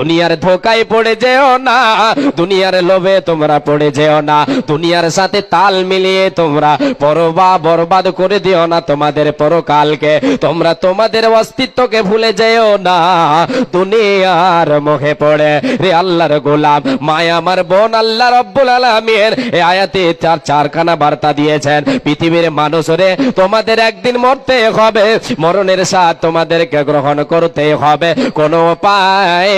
দুনিয়ার ধোকায় পড়ে যেও না, দুনিয়ার লোভে তোমরা পড়ে যেও না, দুনিয়ার সাথে তাল মিলিয়ে তোমরা বরবাদ করে দিও না তোমাদের পরকালকে। তোমরা তোমাদের অস্তিত্বকে ভুলে যেও না দুনিয়ার মুখে পড়ে। রে আল্লাহর গোলাম, মায়া আমার বোন, আল্লাহ রাব্বুল আলামিন এই আয়াতে চারখানা বার্তা দিয়েছেন। পৃথিবীর মানুষ রে, তোমাদের একদিন মরতে হবে, মরণের স্বাদ তোমাদেরকে গ্রহণ করতে হবে, কোনো উপায়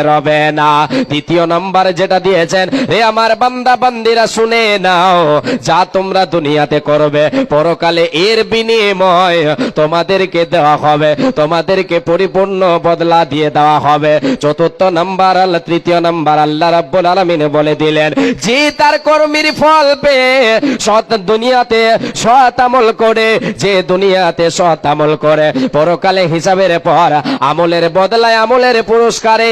রবে না। দ্বিতীয় নাম্বার যেটা দিয়েছেন, রে আমার বান্দা বান্দিরা শুনে নাও, যা তোমরা দুনিয়াতে করবে পরকালে এর বিনিময় তোমাদেরকে দেওয়া হবে, তোমাদেরকে পরিপূর্ণ বদলা দিয়ে দেওয়া হবে। চতুর্থ নাম্বার, তৃতীয় নাম্বার আল্লাহ রাব্বুল আলামিন বলে দিলেন, যে তার কর্মের ফল পেয়ে দুনিয়াতে সৎ আমল করে, যে দুনিয়াতে সৎ আমল করে পরকালে হিসাবের পর আমলের বদলায়, আমলের পুরস্কারে,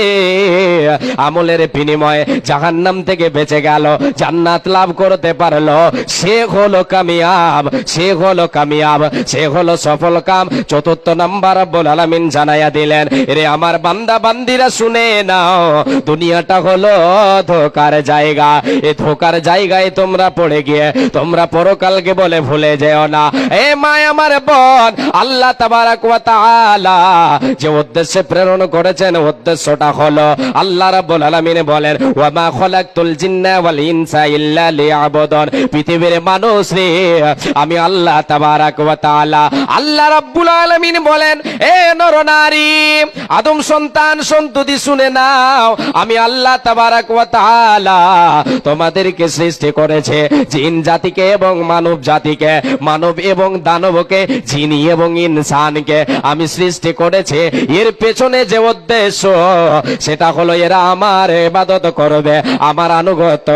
আমলের বিনিময়ে জাহান্নাম থেকে বেঁচে গেল, জান্নাত লাভ করতে পারলো, সে হলো কামিয়াব, সে হলো কামিয়াব, সে হলো সফল কাম। চতুর্থ নাম্বার রব্বুল আলামিন জানাইয়া দিলেন, রে আমার বান্দা বান্দিরা শুনে নাও, দুনিয়াটা হলো ধোকার জায়গা, এই ধোকার জায়গায় তোমরা পড়ে গিয়ে তোমরা পরকালকে বলে ভুলে যেও না। এ মা আমার বোন, আল্লাহ তাবারাক ওয়া তাআলা যে উদ্দেশ্যে প্রেরণ করেছেন, উদ্দেশ্যটা হলো আল্লাহ রাব্বুল আলামিন বলেন, ওয়া মা খালাকতুল জিন্না ওয়াল ইনসা ইল্লা লিয়াবুদুন। পৃথিবীর মানুষ রে, আমি আল্লাহ তাবারাক ওয়া তাআলা, আল্লাহ রাব্বুল আলামিন বলেন, এ নর নারী, আদম সন্তান সন্ততি শুনে নাও, আমি আল্লাহ তাবারাক ওয়া তাআলা তোমাদেরকে সৃষ্টি করেছে, জিন জাতিকে এবং মানব জাতিকে, মানব এবং দানবকে, জিনি এবং ইনসানকে আমি সৃষ্টি করেছে। এর পেছনে যে উদ্দেশ্য, সেটা হলো এরা আমার ইবাদত করবে, আমার আনুগত্য,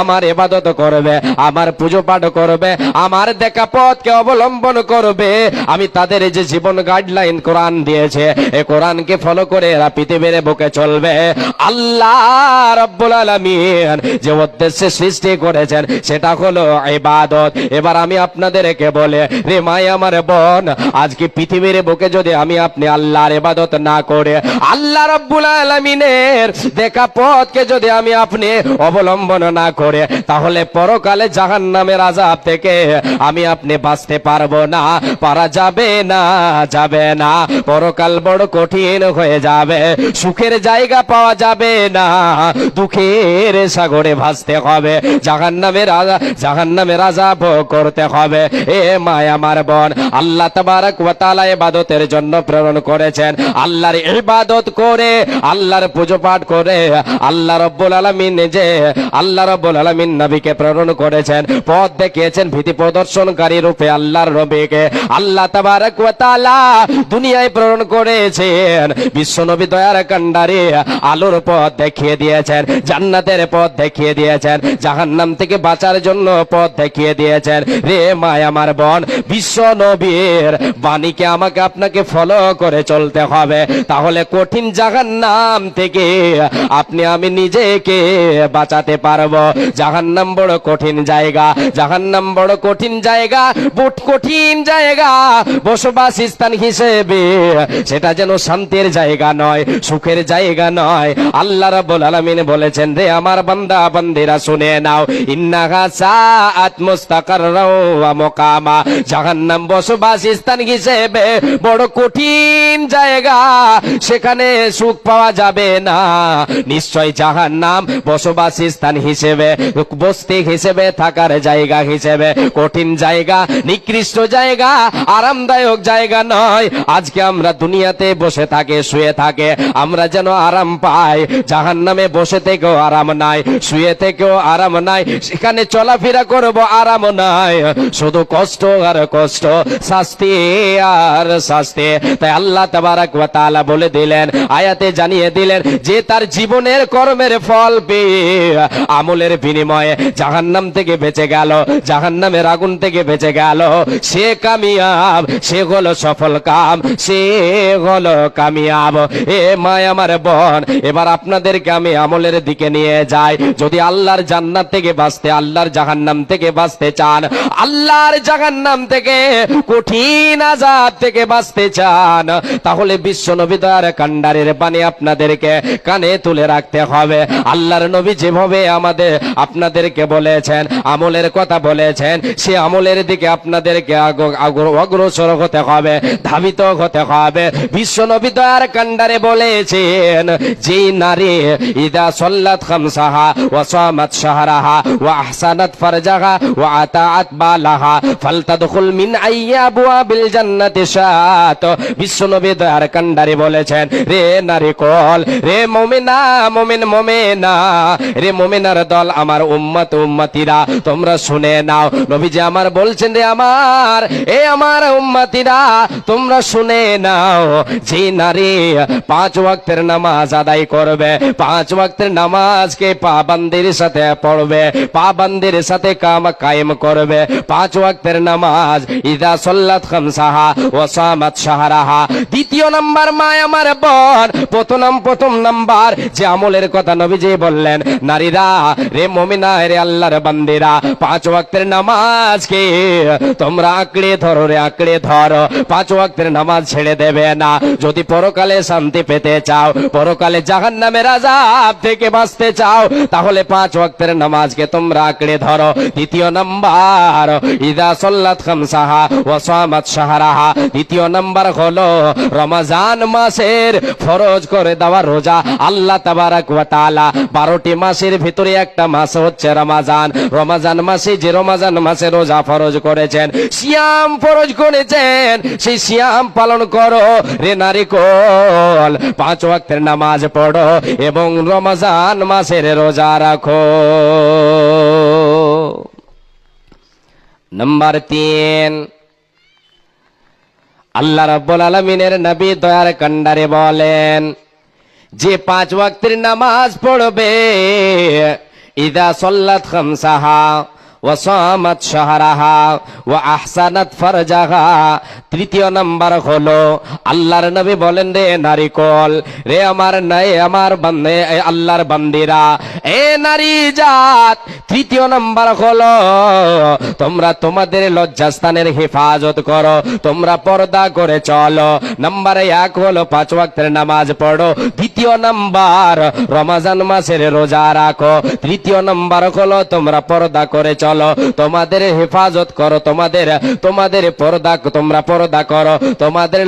আমার ইবাদত করবে, আমার পুজো পাঠ করবে, আমার দেখা পথকে অবলম্বন করবে। আমি তাদের যে জীবন গাইডলাইন কোরআন দিয়েছে, এই কোরআনকে ফলো করে এরা পৃথিবীর বুকে চলবে। আল্লাহ রাব্বুল আলামিন যে উদ্দেশ্যে সৃষ্টি করেছেন সেটা হলো ইবাদত। এবার আমি আপনাদেরকে বলে, রে মাই আমার বোন, আজকে পৃথিবীর বুকে যদি আমি আপনি আল্লাহর ইবাদত না করে, আল্লাহ রাব্বুল আলামিনের দেখা পথকে যদি আমি আপনি অবলম্বন না করে, তাহলে পরকালে জাহান্নামের আযাব থেকে আমি আপনি বাঁচতে পারবো না, পারা যাবে না, যাবে না। পরকাল বড় কঠিন হয়ে যাবে, সুখের জায়গা পাওয়া যাবে না, দুঃখের সাগরে ভাসতে হবে, জাহান্নামের আযাব করতে হবে। এ মা আমার বোন, আল্লাহ তাবারাক ওয়া তাআলা ইবাদতের জন্য প্রেরণ করেছেন। আল্লাহর ইবাদত করে, আল্লাহর পুজো পাঠ করে আল্লাহ রাব্বুল আলামিন আল্লাহ রাব্বুল আলামিন নবীকে প্রেরণ করেছেন, পথ দেখিয়েছেন, ভীতি প্রদর্শনকারী রূপে আল্লাহর নবীকে আল্লাহ তাবারাক ওয়া তাআলা দুনিয়ায় প্রেরণ করেছেন। বিশ্ব নবী দয়ার কান্ডারে আলোর পথ দেখিয়ে দিয়েছেন, জান্নাতের পথ দেখিয়ে দিয়েছেন, জাহান্নাম থেকে বাঁচার জন্য পথ দেখিয়ে দিয়েছেন। রে মা আমার বোন, বিশ্ব নবীর বাণীকে আমাকে আপনাকে ফলো করে চলতে হবে, তাহলে কঠিন জাহান্নাম থেকে আপনি আমি নিজেকে বাঁচাতে পারবো। জাহান্নাম বড় কঠিন জায়গা, জাহান্নাম বড় কঠিন জায়গা, বড় কঠিন জায়গা। বসবাস স্থান হিসেবে সেটা যেন শান্তির জায়গা নয়, সুখের জায়গা নয়। আল্লাহ রাব্বুল আলামিন বলেছেন, রে আমার বান্দা বান্দিরা শুনে নাও, ইন্নাহা সাআত মুস্তাকাররা ওয়া মুকামা। জাহান্নাম বসবাস স্থান হিসেবে বড় কঠিন জায়গা, সেখানে সুখ পাওয়া যাবে না। নিশ্চয় জাহান্নাম বসবাস স্থান হিসেবে, বস্তি হিসেবে, থাকার জায়গা হিসেবে কঠিন জায়গা, নিকৃষ্ট জায়গা, আরামদায়ক জায়গা নয়। আজকে আমরা দুনিয়াতে বসে থাকে, শুয়ে থাকে, আমরা যেন আরাম পাই, জাহান্নামে বসে থেকেও আরাম নাই, শুয়ে থেকেও আরাম নাই, সেখানে চলাফেরা করব আরাম নাই, শুধু কষ্ট আর কষ্ট, শাস্তি আর শাস্তি। তাই আল্লাহ তাবারাক ওয়া তাআলা বলে দিলেন, আয়াতে জানিয়ে দিলেন, যে তার জীবনের কর্মের ফল পেয়ে আমলের বিনিময়ে জাহান্নাম থেকে বেঁচে গেল, জাহান্নামের আগুন থেকে বেঁচে গেল, সে কামিয়াব, সে হলো সফল কাম, সে হলো কামিয়াব। এ মা আমার বোন, এবার আপনাদেরকে আমি আমলের দিকে নিয়ে যাই। যদি আল্লাহর জান্নাত থেকে বাঁচতে, আল্লাহর জাহান্নাম থেকে বাঁচতে চান, আল্লাহর জাহান্নাম থেকে, কঠিন আযাব থেকে বাঁচতে চান, তাহলে বিশ্ব নবী দয়ার কান্ডারের বাণী আপনাদের আমাদেরকে কানে তুলে রাখতে হবে। আল্লাহর নবী যেভাবে আপনাদেরকে বলেছেন, আমলের কথা বলেছেন, সে আমলের দিকে আপনাদেরকে অগ্রসর হতে হবে, ধাবিত হতে হবে। বিশ্ব নবী দয়ার কান্ডারে বলেছেন, যে নারী ইদা সাল্লাত খামসাহা ওয়া সামাত শাহরাহা ওয়া আহসানাত ফারজাহা ওয়া আতাআত বালাহা ফালতাদখুল মিন আইয়াবওয়াবিল জান্নাতি শাত। বিশ্ব নবী দয়ার কান্ডারে বলেছেন, রে নারী কল, রে মুমিনা, মুমিনা, রে মুমিনার দল, আমার উম্মত উম্মতিরা, তোমরা শুনে নাও। নবীজি আমার বলছেন, রে আমার উম্মতিরা, তোমরা শুনে নাও, যে নারী 5 ওয়াক্তের নামাজ আদায় করবে, 5 ওয়াক্তের নামাজকে পাবন্দির সাথে পড়বে, পাবন্দির সাথে কায়েম করবে, 5 ওয়াক্তের নামাজ ইদা সাল্লাত খামসাহা ওয়া সামাত শাহরাহা। দ্বিতীয় নাম্বার মা আমার বোন, প্রথম নাম্বার যে আমলের কথা নবীজি বললেন, নারীরা, রে মুমিনা, রে আল্লাহর বান্দিরা, 5 ওয়াক্তের নামাজকে তোমরা আঁকড়ে ধরো, রে আঁকড়ে ধরো, 5 ওয়াক্তের নামাজ ছেড়ে দেবে না। যদি পরকালে শান্তি পেতে চাও, পরকালে জাহান্নামের আযাব থেকে বাঁচতে চাও, তাহলে 5 ওয়াক্তের নামাজকে তোমরা আঁকড়ে ধরো। দ্বিতীয় নাম্বার ইদা সাল্লাত খামসাহা ওয়া সামাত শাহরাহা। দ্বিতীয় নাম্বার হলো রমজান মাসের ফরজ করে দেওয়া রোজা। আল্লাহ তাবারাক ওয়া তাআলা 12টি মাসের ভিতরে একটা মাস হচ্ছে রমজান। রমজান মাসে, যে রমজান মাসে রোজা ফরজ করেছেন, সিয়াম ফরজ করেছেন, সেই সিয়াম পালন করো রে নারী কল, 5 ওয়াক্তের নামাজ পড়ো এবং রমজান মাসের রোজা রাখো। নাম্বার 3, আল্লাহ রাব্বুল আলামিনের নবী দয়ার কান্ডারে বলেন, যে 5 ওয়াক্তের নামাজ পড়বে, ইদা সাল্লাত খামসাহা ওয়া সামাত শাহরাহা ওয়া আহসানাত ফারজাহা। তৃতীয় নাম্বার হলো আল্লাহর নবী বলেন, রে নারী কল, রে আমার বান্দে, আল্লাহর বান্দিরা, এ নারী জাত, তৃতীয় নাম্বার হলো তোমরা তোমাদের লজ্জাস্থানের হেফাজত করো, তোমরা পর্দা করে চলো। নাম্বার 1 হলো 5 ওয়াক্তের নামাজ পড়ো। দ্বিতীয় নাম্বার রমজান মাসের রোজা রাখো। তৃতীয় নাম্বার হলো তোমরা পর্দা করে চলো, তোমাদের হেফাজত করো, তোমাদের পর্দা, তোমরা পর্দা করো, তোমাদের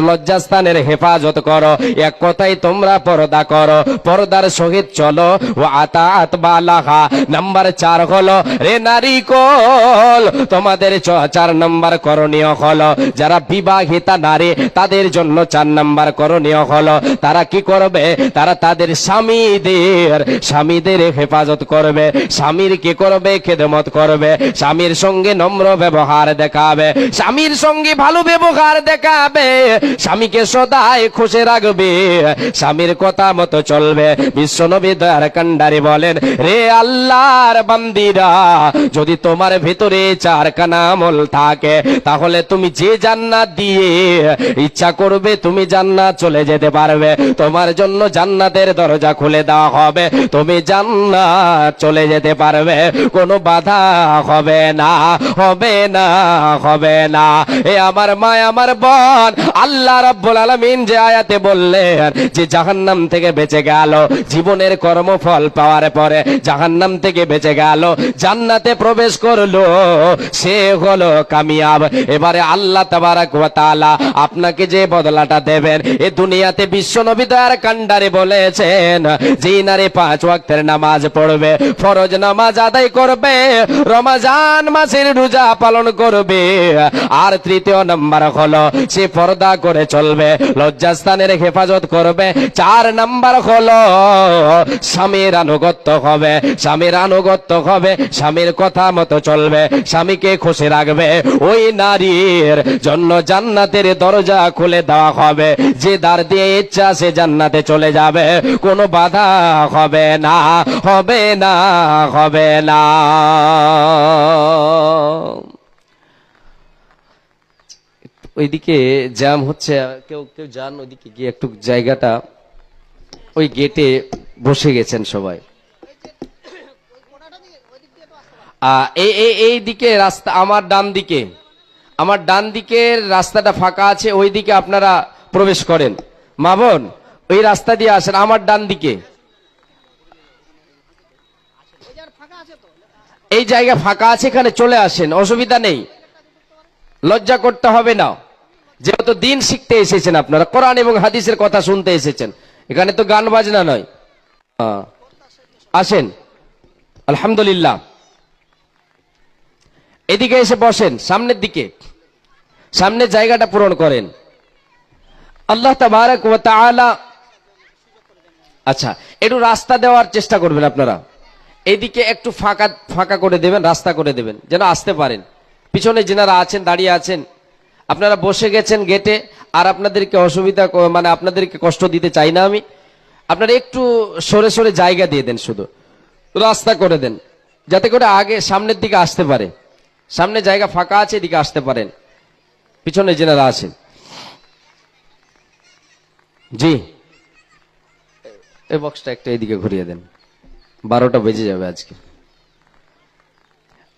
লজ্জাস্থানের হেফাজত করো। এক কথাই তোমরা পর্দা করো, পর্দার সহিত চলো। ওয়া আতাআত বালাহা। নাম্বার 4 হলো রে নারী কল, তোমাদের 4 নাম্বার করণীয় হলো, যারা বিবাহিতা নারী তাদের জন্য 4 নাম্বার করণীয় হলো, তারা কি করবে? তারা তাদের স্বামীদের হেফাজত করবে, স্বামীর কি করবে? খেদমত করবে, স্বামীর সঙ্গে নম্র ব্যবহার দেখাবে, স্বামীর সঙ্গে ভালো ব্যবহার দেখাবে, স্বামীকে সদাই খুশি রাখবে, স্বামীর কথা মতো চলবে। বিশ্বনবী দয়ার কান্ডারি বলেন, রে আল্লাহর বান্দিরা, যদি তোমার ভিতরে 4খানা আমল থাকে, তাহলে তুমি যে জান্নাত দিয়ে ইচ্ছা করবে তুমি জান্নাত চলে যেতে পারবে। তোমার জন্য জান্নাতের দরজা খুলে দেওয়া হবে, তুমি জান্নাত চলে যেতে পারবে, কোনো বাধা হবে না, হবে না, হবে না। এ আমার মা, আমার বোন, আল্লাহ রাব্বুল আলামিন যে আয়াতে বললেন যে জাহান্নাম থেকে বেঁচে গেল, জীবনের কর্মফল পাওয়ার পরে জাহান্নাম থেকে বেঁচে গেল, জান্নাতে প্রবেশ করলো, সে হলো কামিয়াব। এবারে আল্লাহ তাবারাক ওয়া তাআলা আপনাকে যে বদলাটা দেবেন, এ দুনিয়াতে বিশ্বনবী দয়ার কান্ডারে বলেছেন, যে নারী 5 ওয়াক্তের নামাজ পড়বে, ফরজ নামাজ আদায় করবে, রমজান মাসের রোজা পালন করবে, আর তৃতীয় নাম্বার হলো সে পর্দা করে চলবে, লজ্জাস্থানের হেফাজত করবে, 4 নাম্বার হলো স্বামীর আনুগত্য হবে, স্বামীর আনুগত্য হবে, স্বামীর কথা মতো চলবে, স্বামীকে খুশি রাখবে, ওই নারীর জন্য জান্নাতের দরজা খুলে দেওয়া হবে, যে দ্বার দিয়ে ইচ্ছা সে জান্নাতে চলে যাবে, কোনো বাধা হবে না, হবে না, হবে না। ওইদিকে জ্যাম হচ্ছে, কেউ যান ওইদিকে গিয়ে, একটু জায়গাটা, ওই গেটে বসে গেছেন সবাই। এই দিকে রাস্তা, আমার ডান দিকের রাস্তাটা ফাঁকা আছে, ওই দিকে আপনারা প্রবেশ করেন। মা বোন, ওই রাস্তা দিয়ে আসেন, আমার ডান দিকে। এই জায়গা ফাঁকা আছে, এখানে চলে আসেন, অসুবিধা নেই, লজ্জা করতে হবে না। যেহেতু দিন শিখতে এসেছেন, আপনারা কোরআন এবং হাদিসের কথা শুনতে এসেছেন, এখানে তো গান বাজনা নয়। আসেন, আলহামদুলিল্লাহ। এদিকে এসে বসেন, সামনের দিকে, সামনের জায়গাটা পূরণ করেন। আল্লাহ তাবারক ওয়া তাআলা, আচ্ছা একটু রাস্তা দেওয়ার চেষ্টা করবেন আপনারা, এইদিকে একটু ফাঁকা ফাঁকা করে দেবেন, রাস্তা করে দেবেন যেন আসতে পারেন। পিছনে যেনারা আছেন, দাঁড়িয়ে আছেন, আপনারা বসে গেছেন গেটে, আর আপনাদেরকে অসুবিধা মানে আপনাদেরকে কষ্ট দিতে চাই না আমি। আপনারা একটু সরে সরে জায়গা দিয়ে দেন, শুধু রাস্তা করে দেন যাতে করে আগে সামনের দিকে আসতে পারে। সামনে জায়গা ফাঁকা আছে, এদিকে আসতে পারেন, পিছনে যেনারা আছেন। জি, এই বক্সটা একটা এদিকে ঘুরিয়ে দেন, 12টা বেজে যাবে আজকে।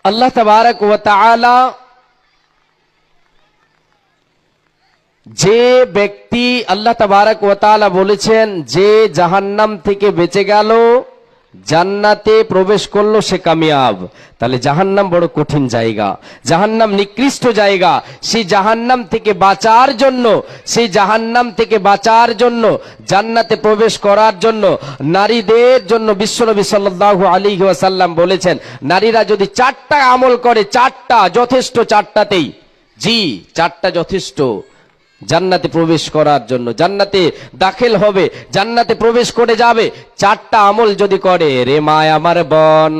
আল্লাহ তাবারক ওয়া তাআলা যে ব্যক্তি, আল্লাহ তাবারক ওয়া তাআলা বলেছেন যে জাহান্নাম থেকে বেঁচে গেল, জান্নাতে প্রবেশ করলো, সে কামিয়াব। তাহলে জাহান্নাম বড় কঠিন জায়গা, জাহান্নাম নিকৃষ্ট জায়গা। সেই জাহান্নাম থেকে বাঁচার জন্য, সেই জাহান্নাম থেকে বাঁচার জন্য, জান্নাতে প্রবেশ করার জন্য নারীদের জন্য বিশ্বনবী সাল্লাল্লাহু আলাইহি ওয়াসাল্লাম বলেছেন, নারীরা যদি 4টা আমল করে, 4টা যথেষ্ট, 4টাতেই, জি 4টা যথেষ্ট জান্নাতে প্রবেশ করার জন্য, জান্নাতে দাখিল হবে, জান্নাতে প্রবেশ করে যাবে। 4টা আমল যদি করে, রে মায় আমার বোন,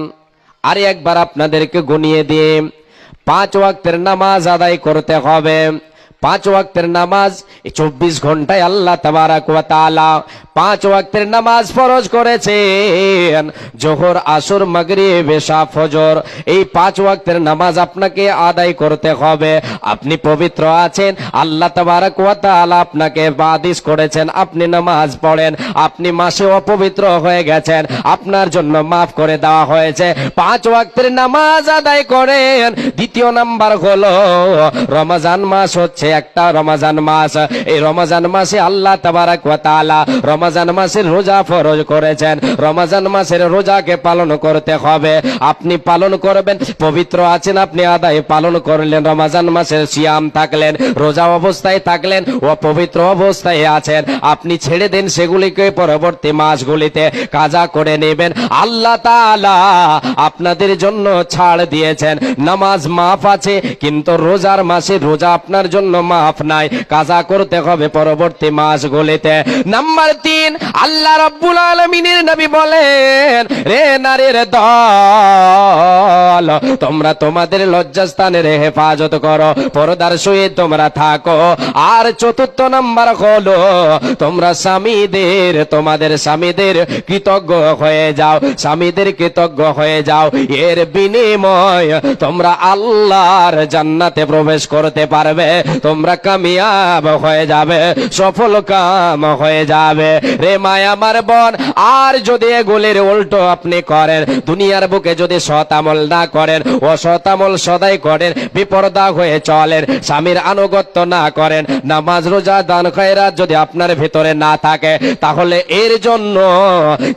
আরে একবার আপনাদেরকে গনিয়ে দিয়ে 5 ওয়াক্তের নামাজ আদায় করতে হবে। 5 ওয়াক্তের নামাজ 24 ঘন্টায় আল্লাহ তাবারক ওয়া তাআলা 5 ওয়াক্তের নামাজ ফরজ করেছেন, যোহর, আসর, মাগরিব, এশা, ফজর। এই 5 ওয়াক্তের নামাজ আপনাকে আদায় করতে হবে। আপনি পবিত্র আছেন, আল্লাহ তাবারক ওয়া তাআলা আপনাকে আদেশ করেছেন আপনি নামাজ পড়েন। আপনি মাসে অপবিত্র হয়ে গেছেন, আপনার জন্য মাফ করে দেওয়া হয়েছে। 5 ওয়াক্তের নামাজ আদায় করেন। দ্বিতীয় নাম্বার হলো রমজান মাস হচ্ছে একটা রমজান মাস। এই রমজান মাসে আল্লাহ তাবারক ওয়া তাআলা রমজান মাসের রোজা ফরজ করেছেন। রমজান মাসের রোজাকে পালন করতে হবে, আপনি পালন করবেন। পবিত্র আছেন, আপনি আদায় পালন করলেন। রমজান মাসের সিয়াম থাকলেন, রোজা অবস্থায় থাকলেন, অপবিত্র অবস্থায় আছেন, আপনি ছেড়ে দেন সেগুলিকে, পরবর্তী মাসগুলিতে কাজা করে নেবেন। আল্লাহ তাআলা আপনাদের জন্য ছাড় দিয়েছেন, নামাজ মাফ আছে, কিন্তু রোজার মাসে রোজা আপনার জন্য মাফ নাই, কাজা করতে হবে পরবর্তী মাসগুলিতে। নাম্বার 3, আল্লাহ রাব্বুল আলামিনের নবী বলেন, রে নারীর দল, তোমরা তোমাদের লজ্জাস্থানের হেফাজত করো, পর্দার সহিত তোমরা থাকো। আর 4র্থ নাম্বার হলো তোমরা স্বামীদের, তোমাদের স্বামীদের কৃতজ্ঞ হয়ে যাও, স্বামীদের কৃতজ্ঞ হয়ে যাও। এর বিনিময় তোমরা আল্লাহর জান্নাতে প্রবেশ করতে পারবে, তোমরা কামিয়াব হয়ে যাবে, সফল কাম হয়ে যাবে। রে মায়া আমার বোন, আর যদি এগুলির উল্টো আপনি করেন, দুনিয়ার বুকে যদি সৎ আমল না করেন, অসৎ আমল সদাই করেন, বিপর্দা হয়ে চলেন, স্বামীর আনুগত্য না করেন, নামাজ, রোজা, দান, খয়রাত যদি আপনার ভিতরে না থাকে, তাহলে এর জন্য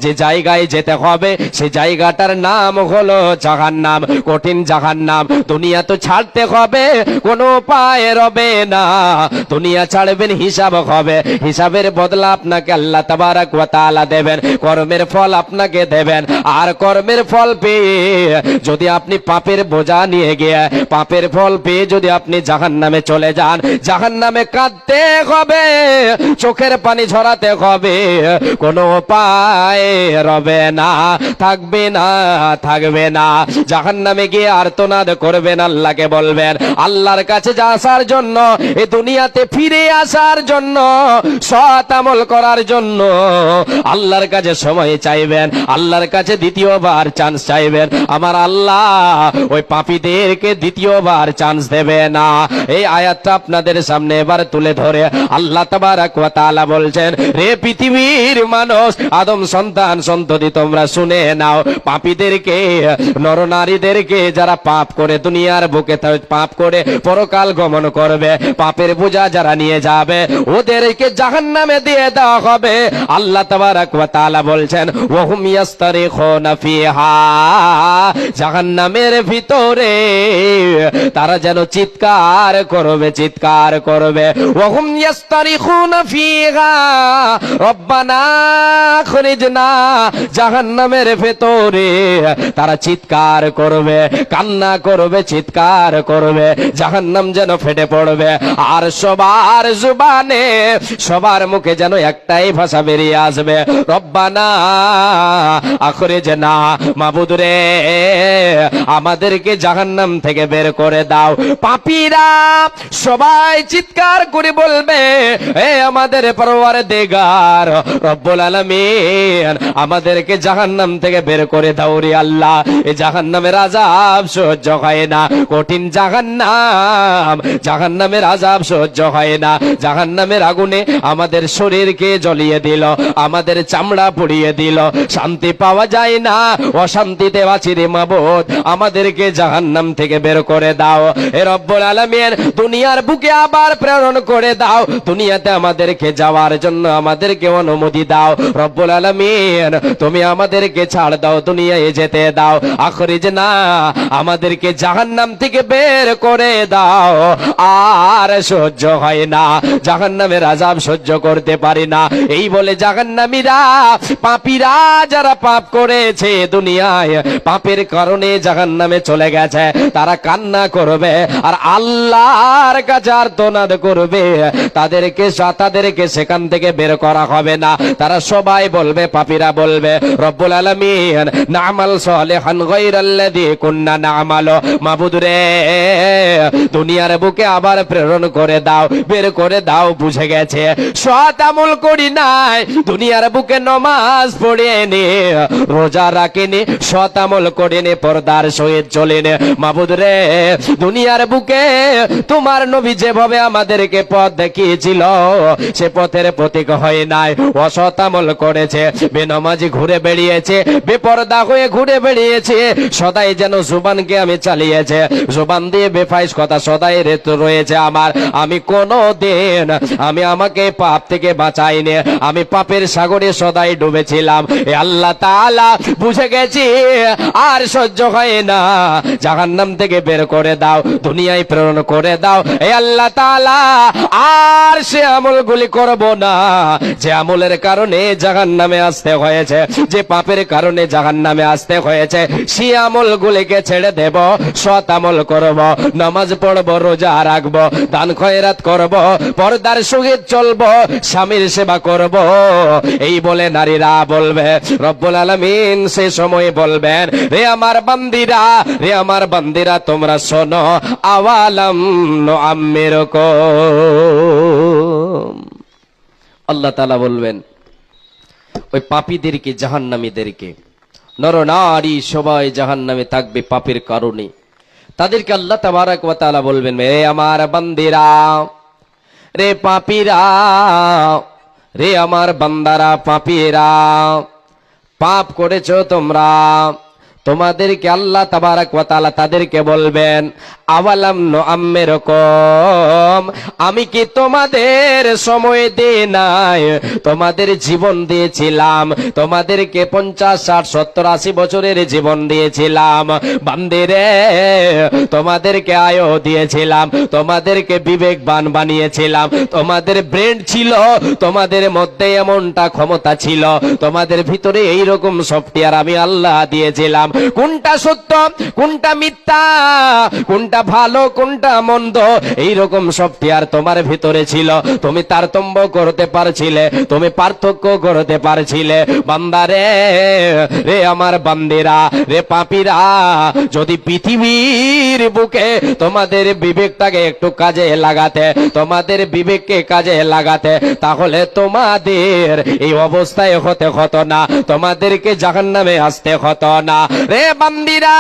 যে জায়গায় যেতে হবে সেই জায়গাটার নাম হলো জাহান্নাম, কঠিন জাহান্নাম। দুনিয়া তো ছাড়তে হবে, কোনো উপায় রবে না। দুনিয়া ছাড়বেন, হিসাব হবে, হিসাবের বদলা আপনাকে আল্লাহ তাবারক ওয়া তাআলা দেবেন, কর্মের ফল আপনাকে দেবেন। আর কর্মের ফল পেয়ে যদি আপনি পাপের বোঝা নিয়ে গিয়ে, পাপের ফল পেয়ে যদি আপনি জাহান্নামে চলে যান, জাহান্নামে কাঁদতে হবে, চোখের পানি ঝরাতে হবে, কোনো উপায় রবে না, থাকবে না, থাকবে না। জাহান্নামে গিয়ে আর্তনাদ করবেন, আল্লাহকে বলবেন, আল্লাহর কাছে আসার জন্য, এই দুনিয়াতে ফিরে আসার জন্য, সৎ আমল করার জন্য আল্লাহর কাছে সময় চাইবেন, আল্লাহর কাছে দ্বিতীয়বার চান্স চাইবেন। আমার আল্লাহ ওই পাপীদেরকে দ্বিতীয়বার চান্স দেবে না। এই আয়াতটা আপনাদের সামনে এবার তুলে ধরে আল্লাহ তাবারক ওয়া তাআলা বলছেন, রে পৃথিবীর মানুষ, আদম সন্তান সন্ততি, তোমরা শুনে নাও, পাপীদেরকে, নরনারীদেরকে যারা পাপ করে দুনিয়ার বুকে পাপ করে পরকাল গমন করবে, পাপের বোঝা যারা নিয়ে যাবে ওদেরকে জাহান্নামে দিয়ে দেওয়া হবে। আল্লাহ তাবারাক ওয়া তাআলা বলছেন ওয়াহুম ইয়াস্তারিখুনা ফিহা, জাহান্নামের ভিতরে তারা যেন চিৎকার করবে, চিৎকার করবে। ওয়াহুম ইয়াস্তারিখুনা ফিহা রব্বানা আখরিজনা, জাহান্নামের ভেতরে তারা চিৎকার করবে, কান্না করবে, চিৎকার করবে, জাহান্নাম যেন ফেটে পড়বে। আর সবার জুবানে, সবার মুখে যেন একটাই ভাষা বেরিয়ে আসবে, রব্বানা আখরিজনা, মাবুদ রে আমাদেরকে জাহান্নাম থেকে বের করে দাও। পাপীরা সবাই চিৎকার করে বলবে হে আমাদের পরওয়ারদিগার রব্বুল আলামিন, আমাদেরকে জাহান্নাম থেকে বের করে দাও রে আল্লাহ। এই জাহান্নামের আযাব সহ্য হয় না, কঠিন জাহান্নাম, জাহান্নামের আযাব সহ্য হয় না। জাহান্নামের আগুনে আমাদের শরীরকে জ্বলিয়ে দিল, আমাদের চামড়া পুড়িয়ে দিল, শান্তি পাওয়া যায় না, অশান্তিতে আছি রে মাবুদ, আমাদেরকে জাহান্নাম থেকে বের করে দাও। হে রব্বুল আলামিন, দুনিয়ার বুকে আবার প্রেরণ করে দাও, দুনিয়াতে আমাদেরকে যাওয়ার জন্য আমাদেরকে অনুমতি দাও। রব্বুল আলামিন, তুমি আমাদেরকে ছাড় দাও, দুনিয়ায় যেতে দাও। আখরিজনা, আমাদেরকে জাহান্নাম থেকে বের করে দাও। আর সহ্য হয় না, জাহান্নামের আযাব সহ্য করতে পারি না। এই বলে জাহান্নামীরা, পাপীরা যারা পাপ করেছে দুনিয়ায়, পাপের কারণে জাহান্নামে চলে গেছে, তারা কান্না করবে আর আল্লাহর কাছে আর্তনাদ করবে। তাদেরকে সেখান থেকে বের করা হবে না। তারা সবাই বলবে, পাপীরা বলবে রব্বুল আলামিন না'মাল সালিহান গায়রাল্লাযী কুননা না'মাল, মাবুদ রে দুনিয়ার বুকে আবার প্রেরণ করে দাও, বের করে দাও। বুঝে গেছে সৎ আমল করি নাই, দুনিয়ার বুকে নামাজ পড়েনি, রোজা রাখেনি, সৎ আমল করেনি, পর্দার সহিত চলেনি। মাবুদ রে দুনিয়ার বুকে তোমার নবী যেভাবে আমাদেরকে পথ দেখিয়েছিল সে পথের প্রতীক হয় নাই, অসৎ আমল করেছে, বেনামাজি ঘুরে বেরিয়েছে, বেপরদা হয়ে ঘুরে বেরিয়েছে, সদাই যেন জুবানকে আমি চালিয়েছে, জুবান দিয়ে বেফাইজ কথা সদাই রয়েছে আমার। আমি কোনো দিন আমাকে পাপ থেকে বাঁচাইনি, আমি পাপের সাগরে সদাই ডুবেছিলাম। এ আল্লাহ তাআলা বুঝে গেছি আর সহ্য হয় না, জাহান্নাম থেকে বের করে দাও, দুনিয়ায় প্রেরণ করে দাও। এ আল্লাহ তাআলা আর সে আমলগুলি করব না যে আমলের কারণে জাহান্নামে আসতে হয়েছে, যে পাপের কারণে জাহান্নামে আসতে হয়েছে, সে আমলগুলিকে ছেড়ে দেব, সৎ আমল করব, নামাজ পড়ব, রোজা রাখব, দান খয়রাত করব, পর্দার সহিত চলব, স্বামীর সেবা করব। এই বলে নারীরা বলবে, রব্বুল আলামিন সে সময় বলবেন রে আমার বান্দিরা, রে আমার বান্দিরা তোমরা শোনো, আওয়ালাম নুআম্মিরুকুম। আল্লাহ তাআলা বলবেন ওই পাপীদেরকে, জাহান্নামীদেরকে, নর নারী সবাই জাহান্নামে থাকবে পাপের কারণে। তাদেরকে আল্লাহ তাবারাক ওয়া তাআলা বলবেন রে আমার বান্দিরা, রে পাপীরা, রে আমার বান্দারা, পাপীরা, পাপ করেছো তোমরা, তোমাদেরকে আল্লাহ তাবারাক ওয়া তাআলা তাদেরকে বলবেন আওয়ালাম নুআম্মিরুকুম, আমি কি তোমাদের সময় দিই নাই, তোমাদের জীবন দিয়েছিলাম, তোমাদেরকে 50, 60, 70, 80 বছরের জীবন দিয়েছিলাম। বান্দিরে তোমাদেরকে আয়ু দিয়েছিলাম, তোমাদেরকে বিবেকবান বানিয়েছিলাম, তোমাদের ব্রেন ছিল, তোমাদের মধ্যে এমনটা ক্ষমতা ছিল, তোমাদের ভিতরে এইরকম সফটওয়্যার আমি আল্লাহ দিয়েছিলাম। কোনটা সত্য, কোনটা মিথ্যা, কোনটা ভালো, কোনটা মন্দ, এইরকম সফটওয়্যার তোমার ভিতরে ছিল। তুমি তারতম্য করতে পারছিলে, তুমি পার্থক্য করতে পারছিলে। বান্দারে, রে আমার বান্দিরা, রে পাপীরা, যদি পৃথিবীর বুকে তোমাদের বিবেকটাকে একটু কাজে লাগাতে, তোমাদের বিবেককে কাজে লাগাতে, তাহলে তোমাদের এই অবস্থায় হতে হতো না, তোমাদেরকে জাহান্নামে আসতে হতো না। রে বান্দিরা,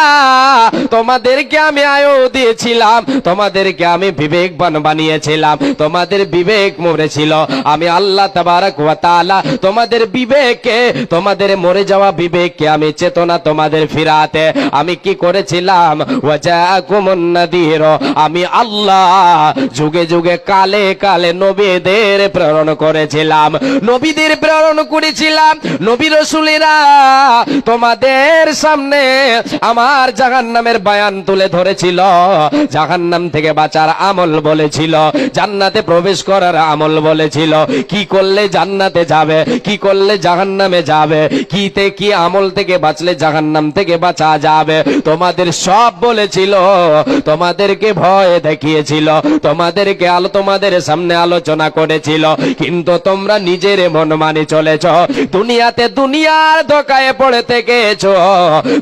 তোমাদেরকে আমি আয়ু দিয়েছিলাম, তোমাদেরকে আমি বিবেকবান বানিয়েছিলাম, তোমাদের বিবেক মরেছিল। আমি আল্লাহ তাবারক ওয়া তাআলা তোমাদের বিবেককে, তোমাদের মরে যাওয়া বিবেককে আমি চেতনা তোমাদের ফিরাতে আমি কি করেছিলাম? ওয়াজাকুমুন নাযীর, আমি আল্লাহ যুগে যুগে কালে কালে নবীদের প্রেরণ করেছিলাম, নবীদের প্রেরণ করেছিলাম। নবী রাসূলেরা তোমাদের সামনে আমার জাহান্নামের বয়ান তুলে ধরেছিল, জাহান্নাম থেকে বাঁচার আমল বলেছিল, জান্নাতে প্রবেশ করার আমল বলেছিল, কি করলে জান্নাতে যাবে, কি করলে জাহান্নামে যাবে, কিতে কি আমল থেকে বাঁচলে জাহান্নাম থেকে বাঁচা যাবে, তোমাদের সব বলেছিল, তোমাদেরকে ভয় দেখিয়েছিল, তোমাদেরকে তোমাদের সামনে আলোচনা করেছিল। কিন্তু তোমরা নিজের মন মানি চলেছ, দুনিয়াতে দুনিয়ার ধোঁকায় পড়ে থেকেছো,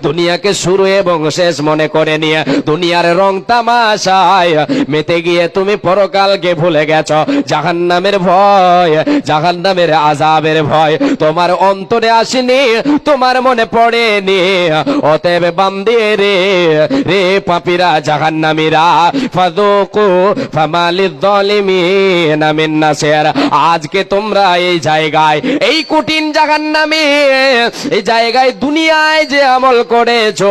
দুনিয়াকে শুরু এবং শেষ মনে করে নিয়ে দুনিয়ার রং তামাশায় মেতে গিয়ে তুমি পরকালকে ভুলে গেছো। জাহান্নামের ভয়, জাহান্নামের আযাবের ভয় তোমার অন্তরে আসেনি, তোমার মনে পড়েনি। অতএব বান্দি রে, রে পাপীরা জাহান্নামীরা, ফাযুকু ফামালিয যালিমিনা মিন নাসির, আজকে তোমরা এই জায়গায়, এই কঠিন জাহান্নামে, এই জায়গায় দুনিয়ায় যে আমল করেছো,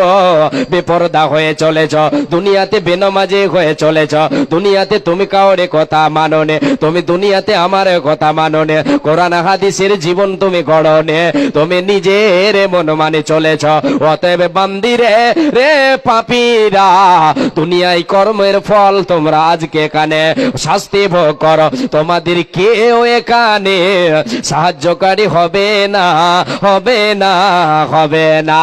বেপরদা হয়ে চলেছ, দুনিয়াতে বেনামাজি হয়ে চলেছ, দুনিয়াতে তুমি কাউরে কথা মাননে, তুমি দুনিয়াতে আমার কথা মাননে, কোরআন হাদিসের জীবন তুমি গড়নে, তুমি নিজের মন মানে চলেছ। অতএব বান্দি রে, রে পাপীরা, দুনিয়ায় কর্মের ফল তোমরা আজকে এখানে শাস্তি ভোগ করো, তোমাদের কেউ এখানে সাহায্যকারী হবে না, হবে না, হবে না।